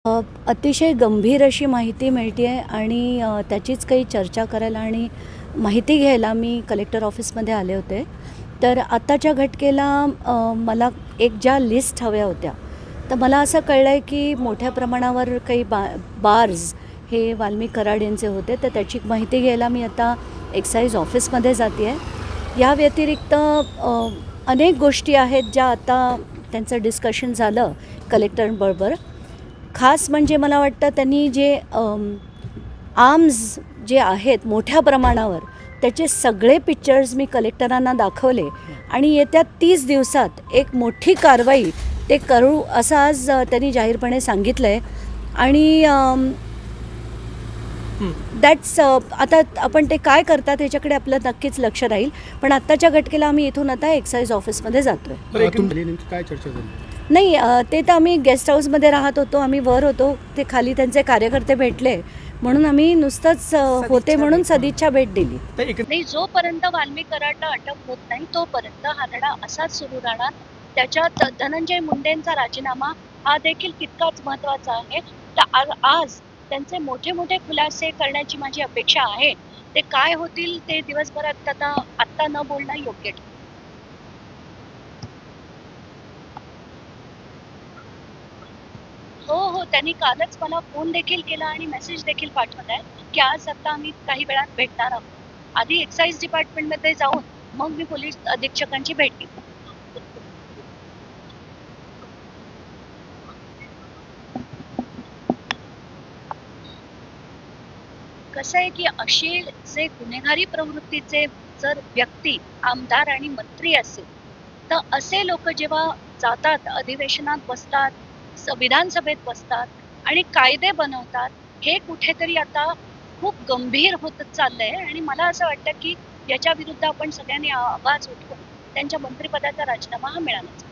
अतिशय गंभीर अशी माहिती मिळते आहे आणि त्याचीच काही चर्चा करायला आणि माहिती घ्यायला मी कलेक्टर ऑफिसमध्ये आले होते. तर आत्ताच्या घटकेला मला एक ज्या लिस्ट हव्या होत्या, तर मला असं कळलं आहे की मोठ्या प्रमाणावर काही बार्स हे वाल्मिक कराड यांचे होते. तर त्याची माहिती घ्यायला मी आता एक्साईज ऑफिसमध्ये जाते आहे. या व्यतिरिक्त अनेक गोष्टी आहेत ज्या आता त्यांचं डिस्कशन झालं कलेक्टरबरोबर. खास म्हणजे मला वाटतं त्यांनी जे आर्म्स जे आहेत मोठ्या प्रमाणावर त्याचे सगळे पिक्चर्स मी कलेक्टरांना दाखवले आणि येत्या 30 दिवसात एक मोठी कारवाई ते करू असं आज त्यांनी जाहीरपणे सांगितलं आहे. आणि दॅट्स आता आपण ते काय करतात ह्याच्याकडे आपलं नक्कीच लक्ष राहील. पण आत्ताच्या घटकेला आम्ही इथून आता एक्साईज ऑफिसमध्ये जातो आहे. काय चर्चा झाली? नाही, ते तर आम्ही गेस्ट हाऊसमध्ये राहत होतो, आम्ही वर होतो, ते खाली त्यांचे कार्यकर्ते भेटले म्हणून आम्ही नुसतंच होते म्हणून सदिच्छा भेट दिली. नाही, जोपर्यंत वाल्मिक कराडला अटक होत नाही तोपर्यंत हा लढा असाच सुरू राहणार. त्याच्यात धनंजय मुंडेंचा राजीनामा हा देखील तितकाच महत्त्वाचा आहे. तर आज त्यांचे मोठे मोठे खुलासे करण्याची माझी अपेक्षा आहे. ते काय होतील ते दिवसभरात आत्ता न बोलणं योग्य ठरेल. हो, त्यांनी कालच मला फोन देखील केला आणि मेसेज देखील पाठवलाय की आज आता आम्ही काही वेळात भेटणार आहोत. आधी एक्साईज डिपार्टमेंटमध्ये जाऊन मग मी पोलीस अधीक्षकांची भेट घेईन. कसं आहे की असे जे गुन्हेगारी प्रवृत्तीचे जर व्यक्ती आमदार आणि मंत्री असेल, तर असे लोक जेव्हा जातात, अधिवेशनात बसतात, विधानसभेत बसतात आणि कायदे बनवतात, हे कुठेतरी आता खूप गंभीर होत चाललंय. आणि मला असं वाटतं की याच्या विरुद्ध आपण सगळ्यांनी आवाज उठवून त्यांच्या मंत्रिपदाचा राजीनामा हा मिळालाच.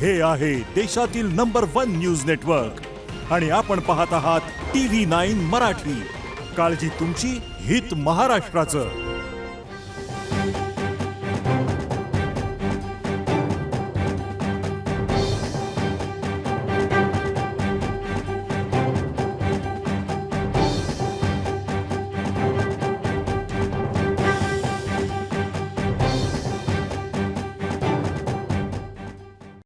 हे आहे देशातील नंबर 1 न्यूज नेटवर्क आणि आपण पाहत आहात TV9 मराठी. काळजी तुमची, हित महाराष्ट्राचं.